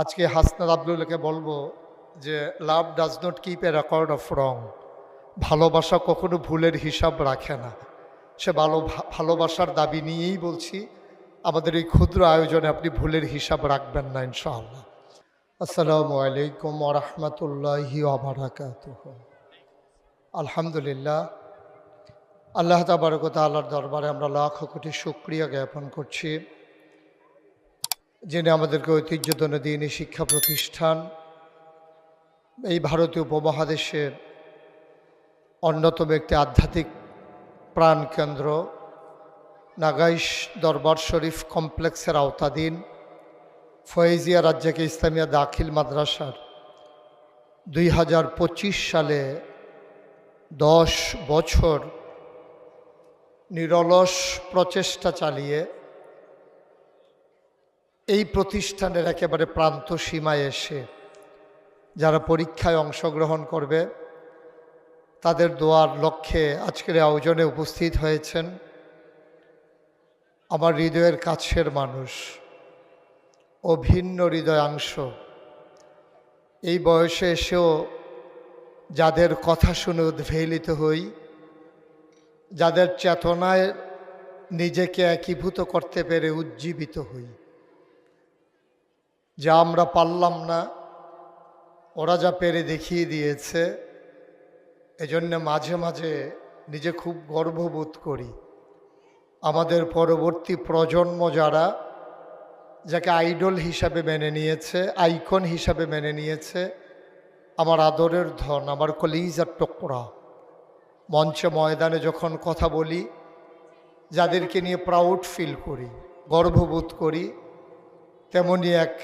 আজকে হাসনাত আবদুল্লাহকে বলবো যে লাভ does not keep A record of রং। ভালোবাসা কখনো ভুলের হিসাব রাখে না। সে ভালোবাসার দাবি নিয়েই বলছি, আমাদের এই ক্ষুদ্র আয়োজনে আপনি ভুলের হিসাব রাখবেন না ইনশাআল্লাহ। আসসালামু আলাইকুম ওয়া রাহমাতুল্লাহি ওয়া বারাকাতুহু। আলহামদুলিল্লাহ, আল্লাহ তাবারক ওয়া তাআলার দরবারে আমরা লাখ কোটি শুকরিয়া জ্ঞাপন করছি, যিনি আমাদেরকে ঐতিহ্যধন্য দ্বীনি শিক্ষা প্রতিষ্ঠান, এই ভারতীয় উপমহাদেশের অন্যতম একটি আধ্যাত্মিক প্রাণকেন্দ্র নাগাইশ দরবার শরীফ কমপ্লেক্সের আওতাধীন ফয়েজিয়া রাজ্জাকে ইসলামিয়া দাখিল মাদ্রাসার 2025 সালে 10 বছর নিরলস প্রচেষ্টা চালিয়ে এই প্রতিষ্ঠানের একেবারে প্রান্ত সীমায় এসে যারা পরীক্ষায় অংশগ্রহণ করবে তাদের দোয়ার লক্ষ্যে আজকের আয়োজনে উপস্থিত হয়েছেন আমার হৃদয়ের কাছের মানুষ, অভিন্ন হৃদয়াংশ। এই বয়সে এসেও যাদের কথা শুনে উদ্বেলিত হই, যাদের চেতনায় নিজেকে একীভূত করতে পেরে উজ্জীবিত হই। যা আমরা পারলাম না, ওরা যা পেরে দেখিয়ে দিয়েছে, এজন্য মাঝে মাঝে নিজে খুব গর্ববোধ করি। আমাদের পরবর্তী প্রজন্ম যাকে আইডল হিসাবে মেনে নিয়েছে, আইকন হিসাবে মেনে নিয়েছে, আমার আদরের ধন, আমার কলিজার টুকরা, মঞ্চে ময়দানে যখন কথা বলি, যাদেরকে নিয়ে প্রাউড ফিল করি, গর্ববোধ করি, তেমনি এক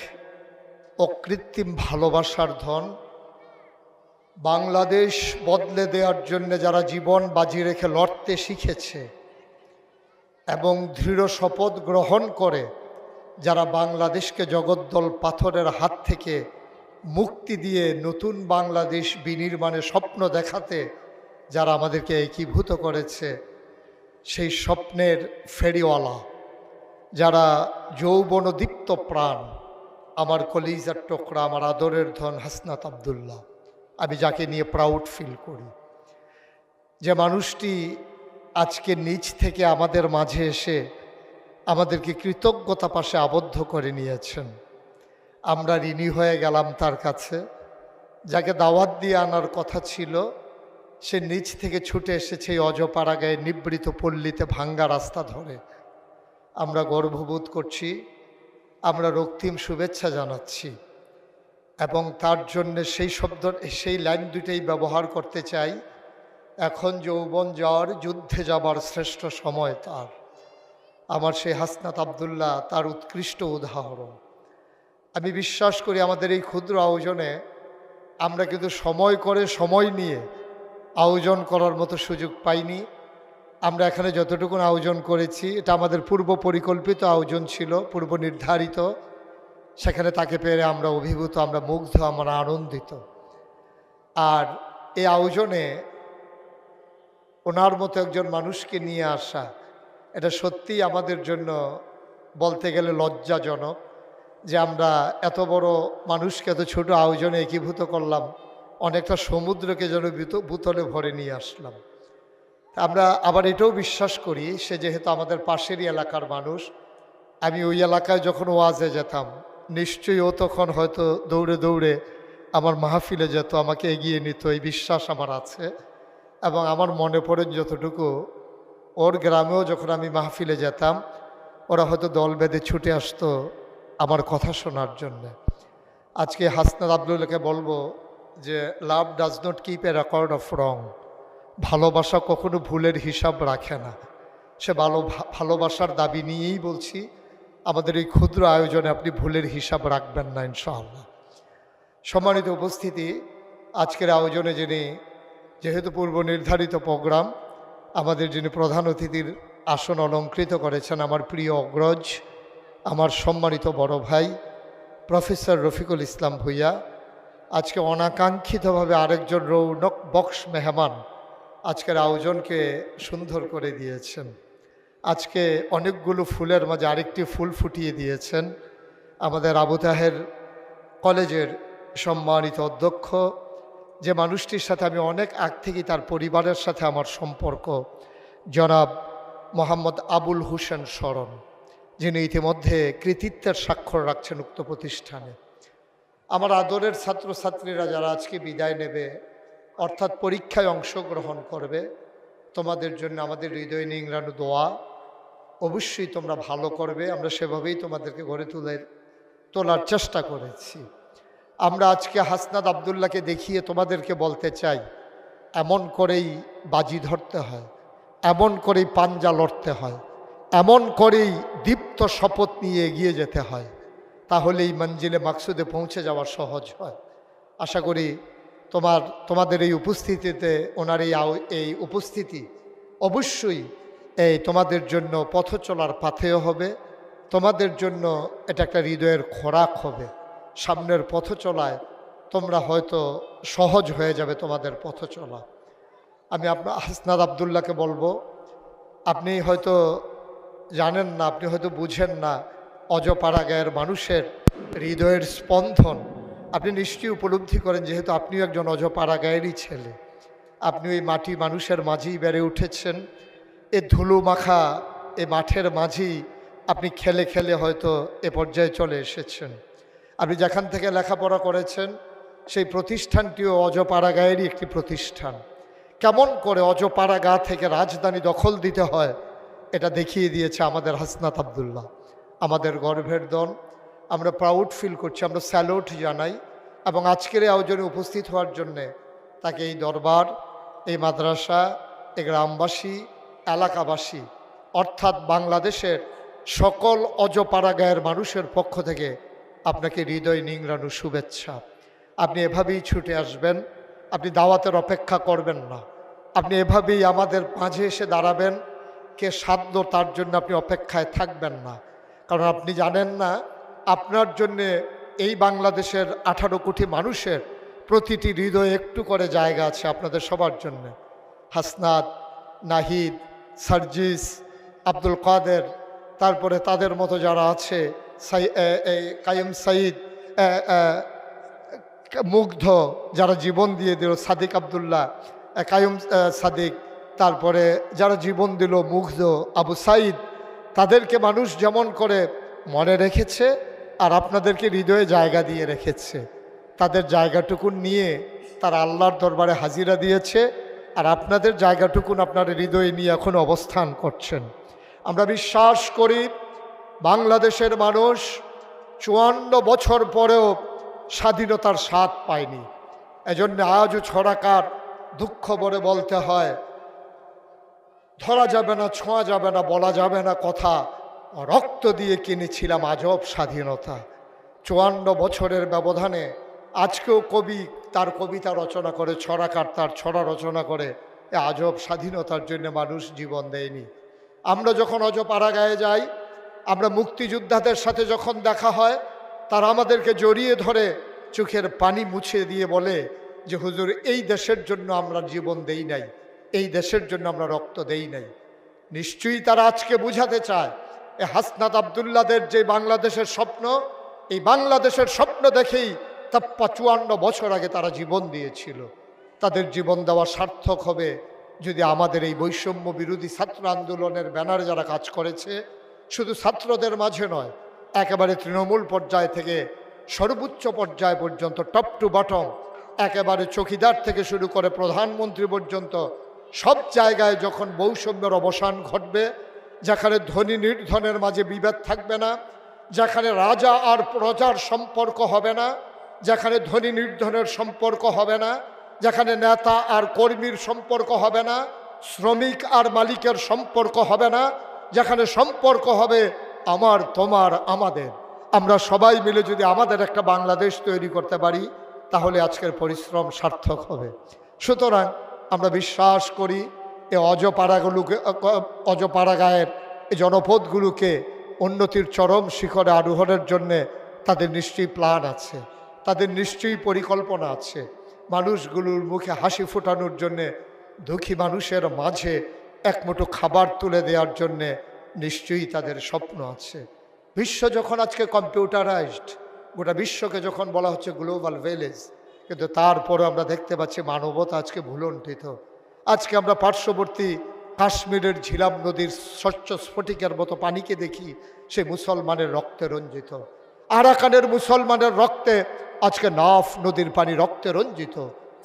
অকৃত্রিম ভালোবাসার ধন। বাংলাদেশ বদলে দেওয়ার জন্য যারা জীবন বাজি রেখে লড়তে শিখেছে এবং দৃঢ় শপথ গ্রহণ করে যারা বাংলাদেশকে জগদ্দল পাথরের হাত থেকে মুক্তি দিয়ে নতুন বাংলাদেশ বিনির্মাণে স্বপ্ন দেখাতে যারা আমাদেরকে একীভূত করেছে, সেই স্বপ্নের ফেরিওয়ালা, যারা যৌবনদীপ্ত প্রাণ, আমার কলিজার টুকরা, আমার আদরের ধন হাসনাত আবদুল্লাহ, আমি যাকে নিয়ে প্রাউড ফিল করি। যে মানুষটি আজকে নিজ থেকে আমাদের মাঝে এসে আমাদেরকে কৃতজ্ঞতা পাশে আবদ্ধ করে নিয়েছেন। আমরা ঋণী হয়ে গেলাম তার কাছে। যাকে দাওয়াত দিয়ে আনার কথা ছিল, সে নিজ থেকে ছুটে এসেছে এই অজপাড়া গায়ে নিবৃত পল্লীতে ভাঙ্গা রাস্তা ধরে। আমরা গর্ববোধ করছি, আমরা রক্তিম শুভেচ্ছা জানাচ্ছি এবং তার জন্য সেই লাইন দুটেই ব্যবহার করতে চাই। এখন যৌবন যাওয়ার, যুদ্ধে যাবার শ্রেষ্ঠ সময় তার। আমার সেই হাসনাত আবদুল্লাহ তার উৎকৃষ্ট উদাহরণ। আমি বিশ্বাস করি আমাদের এই ক্ষুদ্র আয়োজনে আমরা কিন্তু সময় নিয়ে আয়োজন করার মতো সুযোগ পাইনি। আমরা এখানে যতটুকু আয়োজন করেছি এটা আমাদের পূর্ব পরিকল্পিত আয়োজন ছিল, পূর্ব নির্ধারিত। সেখানে তাকে পেরে আমরা অভিভূত, আমরা মুগ্ধ, আমরা আনন্দিত। আর এই আয়োজনে ওনার মতো একজন মানুষকে নিয়ে আসা, এটা সত্যিই আমাদের জন্য বলতে গেলে লজ্জাজনক যে আমরা এত বড় মানুষকে এত ছোট আয়োজনে একীভূত করলাম, অনেকটা সমুদ্রকে যেন বোতলে ভরে নিয়ে আসলাম। আমরা আবার এটাও বিশ্বাস করি সে যেহেতু আমাদের পাশেরই এলাকার মানুষ। আমি ওই এলাকায় যখন ওয়াজে যেতাম, নিশ্চয়ই ও তখন হয়তো দৌড়ে দৌড়ে আমার মাহফিলে যেত, আমাকে এগিয়ে নিত, এই বিশ্বাস আমার আছে। এবং আমার মনে পড়ে যতটুকু, ওর গ্রামেও যখন আমি মাহফিলে যেতাম, ওরা হয়তো দল বেঁধে ছুটে আসতো আমার কথা শোনার জন্য। আজকে হাসনাত আবদুল্লাহকে বলবো যে লাভ does not keep A record of রং। ভালোবাসা কখনো ভুলের হিসাব রাখে না। সে ভালোবাসার দাবি নিয়েই বলছি, আমাদের এই ক্ষুদ্র আয়োজনে আপনি ভুলের হিসাব রাখবেন না ইনশাআল্লাহ। সম্মানিত উপস্থিতি, আজকের আয়োজনে যেহেতু পূর্ব নির্ধারিত প্রোগ্রাম, আমাদের যিনি প্রধান অতিথির আসন অলঙ্কৃত করেছেন, আমার প্রিয় অগ্রজ, আমার সম্মানিত বড় ভাই প্রফেসর রফিকুল ইসলাম ভূঁইয়া, আজকে অনাকাঙ্ক্ষিতভাবে আরেকজন রৌনক বক্স মেহমান আজকের আয়োজনকে সুন্দর করে দিয়েছেন। আজকে অনেকগুলো ফুলের মাঝে আরেকটি ফুল ফুটিয়ে দিয়েছেন। আমাদের আবু তাহের কলেজের সম্মানিত অধ্যক্ষ, যে মানুষটির সাথে আমি অনেক আগ থেকেই তার পরিবারের সাথে আমার সম্পর্ক, জনাব মোহাম্মদ আবুল হোসেন শরণ, যিনি ইতিমধ্যে কৃতিত্বের স্বাক্ষর রাখছেন উক্ত প্রতিষ্ঠানে। আমার আদরের ছাত্রছাত্রীরা যারা আজকে বিদায় নেবে, অর্থাৎ পরীক্ষায় অংশগ্রহণ করবে, তোমাদের জন্য আমাদের হৃদয় নিংড়ানো দোয়া। অবশ্যই তোমরা ভালো করবে, আমরা সেভাবেই তোমাদেরকে গড়ে তোলার চেষ্টা করেছি। আমরা আজকে হাসনাত আবদুল্লাহকে দেখিয়ে তোমাদেরকে বলতে চাই, এমন করেই বাজি ধরতে হয়, এমন করেই পাঞ্জা লড়তে হয়, এমন করেই দীপ্ত শপথ নিয়ে এগিয়ে যেতে হয়, তাহলেই মঞ্জিলে মাকসুদে পৌঁছে যাওয়া সহজ হয়। আশা করি তোমাদের এই উপস্থিতিতে ওনার এই উপস্থিতি অবশ্যই তোমাদের জন্য পথ চলার পাথেয় হবে, তোমাদের জন্য এটা একটা হৃদয়ের খোরাক হবে। সামনের পথ চলায় তোমরা হয়তো সহজ হয়ে যাবে তোমাদের পথ চলা। আমি আপনার হাসনাত আবদুল্লাহকে বলবো, আপনি হয়তো জানেন না, আপনি হয়তো বুঝেন না অজপাড়া গায়ের মানুষের হৃদয়ের স্পন্দন আপনি নিশ্চয়ই উপলব্ধি করেন, যেহেতু আপনিও একজন অজপাড়া গায়েরই ছেলে। আপনি ওই মাটি মানুষের মাঝেই বেড়ে উঠেছেন, এ ধুলো মাখা এ মাঠের মাঝেই আপনি খেলে খেলে হয়তো এ পর্যায়ে চলে এসেছেন। আপনি যেখান থেকে লেখাপড়া করেছেন সেই প্রতিষ্ঠানটিও অজপাড়া গায়েরই একটি প্রতিষ্ঠান। কেমন করে অজপাড়া গা থেকে রাজধানী দখল দিতে হয় এটা দেখিয়ে দিয়েছে আমাদের হাসনাত আবদুল্লাহ, আমাদের গর্বের দন। আমরা প্রাউড ফিল করছি, আমরা স্যালুট জানাই, এবং আজকের এই আয়োজনে উপস্থিত হওয়ার জন্যে তাকে এই দরবার, এই মাদ্রাসা, এই গ্রামবাসী, এলাকাবাসী অর্থাৎ বাংলাদেশের সকল অজপাড়া গায়ের মানুষের পক্ষ থেকে আপনাকে হৃদয় নিংড়ানো শুভেচ্ছা। আপনি এভাবেই ছুটে আসবেন, আপনি দাওয়াতের অপেক্ষা করবেন না, আপনি এভাবেই আমাদের মাঝে এসে দাঁড়াবেন, কে সাধ্য তার জন্য আপনি অপেক্ষায় থাকবেন না। কারণ আপনি জানেন না আপনার জন্যে এই বাংলাদেশের 18 কোটি মানুষের প্রতিটি হৃদয়ে একটু করে জায়গা আছে আপনাদের সবার জন্য। হাসনাত, নাহিদ, সার্জিস, আব্দুল কাদের, তারপরে তাদের মতো যারা আছে, কায়েম সাইদ, মুগ্ধ যারা জীবন দিয়ে দিল, সাদিক আবদুল্লাহ, কায়েম সাদিক, তারপরে যারা জীবন দিল মুগ্ধ, আবু সাইদ, তাদেরকে মানুষ যেমন করে মনে রেখেছে আর আপনাদেরকে হৃদয়ে জায়গা দিয়ে রেখেছে, তাদের জায়গাটুকুন নিয়ে তারা আল্লাহর দরবারে হাজিরা দিয়েছে, আর আপনাদের জায়গাটুকুন আপনার হৃদয়ে নিয়ে এখন অবস্থান করছেন। আমরা বিশ্বাস করি বাংলাদেশের মানুষ 54 বছর পরেও স্বাধীনতার স্বাদ পায়নি। এজন্য আজও ছড়াকার দুঃখ ভরে বলতে হয়, ধরা যাবে না, ছোঁয়া যাবে না, বলা যাবে না কথা, রক্ত দিয়ে কিনেছিলাম আজব স্বাধীনতা। 54 বছরের ব্যবধানে আজকেও কবি তার কবিতা রচনা করে, ছড়াকার তার ছড়া রচনা করে, এ আজব স্বাধীনতার জন্য মানুষ জীবন দেয়নি। আমরা যখন অজপাড়া গায়ে যাই, আমরা মুক্তিযোদ্ধাদের সাথে যখন দেখা হয়, তারা আমাদেরকে জড়িয়ে ধরে চোখের পানি মুছে দিয়ে বলে যে হুজুর, এই দেশের জন্য আমরা জীবন দেই নাই, এই দেশের জন্য আমরা রক্ত দেই নাই। নিশ্চয়ই তারা আজকে বুঝাতে চায় এ হাসনাত আবদুল্লাদের যে বাংলাদেশের স্বপ্ন, এই বাংলাদেশের স্বপ্ন দেখেই তা 54 বছর আগে তারা জীবন দিয়েছিল। তাদের জীবন দেওয়া সার্থক হবে যদি আমাদের এই বৈষম্য বিরোধী ছাত্র আন্দোলনের ব্যানারে যারা কাজ করেছে, শুধু ছাত্রদের মাঝে নয়, একেবারে তৃণমূল পর্যায় থেকে সর্বোচ্চ পর্যায় পর্যন্ত, টপ টু বটম, একেবারে চৌকিদার থেকে শুরু করে প্রধানমন্ত্রী পর্যন্ত সব জায়গায় যখন বৈষম্যের অবসান ঘটবে, যেখানে ধনী নির্ধনের মাঝে বিভেদ থাকবে না, যেখানে রাজা আর প্রজার সম্পর্ক হবে না, যেখানে ধনী নির্ধনের সম্পর্ক হবে না, যেখানে নেতা আর কর্মীর সম্পর্ক হবে না, শ্রমিক আর মালিকের সম্পর্ক হবে না, যেখানে সম্পর্ক হবে আমার, তোমার, আমাদের, আমরা সবাই মিলে যদি আমাদের একটা বাংলাদেশ তৈরি করতে পারি, তাহলে আজকের পরিশ্রম সার্থক হবে। সুতরাং আমরা বিশ্বাস করি এই অজপাড়া গায়ের এই জনপদগুলোকে উন্নতির চরম শিখরে আরোহণের জন্যে তাদের নিশ্চয়ই প্ল্যান আছে, তাদের নিশ্চয়ই পরিকল্পনা আছে। মানুষগুলোর মুখে হাসি ফোটানোর জন্যে, দুঃখী মানুষের মাঝে এক মুঠো খাবার তুলে দেওয়ার জন্যে নিশ্চয়ই তাদের স্বপ্ন আছে। বিশ্ব যখন আজকে কম্পিউটারাইজড, গোটা বিশ্বকে যখন বলা হচ্ছে গ্লোবাল ভিলেজ, কিন্তু তারপরে আমরা দেখতে পাচ্ছি মানবতা আজকে ভুলণ্ঠিত। আজকে আমরা পার্শ্ববর্তী কাশ্মীরের ঝিলাম নদীর স্বচ্ছ স্ফটিকের মতো পানিকে দেখি, সে মুসলমানের রক্তে রঞ্জিত। আরাকানের মুসলমানের রক্তে আজকে নাফ নদীর পানি রক্তে রঞ্জিত।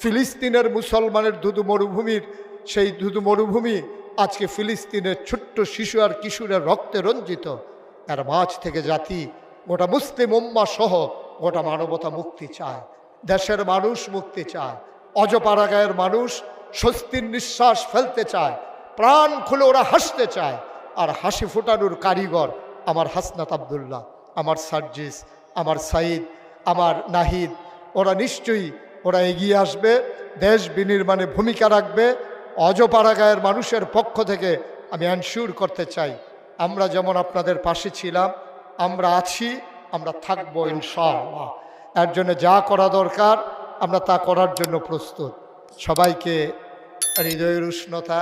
ফিলিস্তিনের মুসলমানের ধুধু মরুভূমির সেই ধুধু মরুভূমি আজকে ফিলিস্তিনের ছোট্ট শিশু আর কিশোরের রক্তে রঞ্জিত। এর মাঝ থেকে জাতি, গোটা মুসলিম উম্মা সহ গোটা মানবতা মুক্তি চায়। দেশের মানুষ মুক্তি চায়। অজপাড়াগাঁয়ের মানুষ স্বস্তির নিঃশ্বাস ফেলতে চায়, প্রাণ খুলে ওরা হাসতে চায়। আর হাসি ফোটানোর কারিগর আমার হাসনাত আবদুল্লাহ, আমার সার্জিস, আমার সাইদ, আমার নাহিদ, ওরা নিশ্চয়ই ওরা এগিয়ে আসবে, দেশ বিনির্মাণে ভূমিকা রাখবে। অজপাড়াগাঁয়ের মানুষের পক্ষ থেকে আমি এনশিওর করতে চাই, আমরা যেমন আপনাদের পাশে ছিলাম, আমরা আছি, আমরা থাকবো ইনশাআল্লাহ। এর জন্য যা করা দরকার আমরা তা করার জন্য প্রস্তুত। সবাইকে হৃদয়ের উষ্ণতা,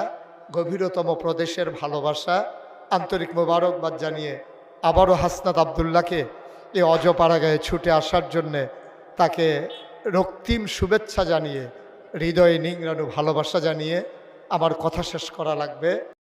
গভীরতম প্রদেশের ভালোবাসা, আন্তরিক মোবারকবাদ জানিয়ে আবারও হাসনাত আবদুল্লাহকে এই অজপাড়াগাঁয়ে ছুটে আসার জন্যে তাকে রক্তিম শুভেচ্ছা জানিয়ে, হৃদয়ে নিংড়ানো ভালোবাসা জানিয়ে আমার কথা শেষ করা লাগবে।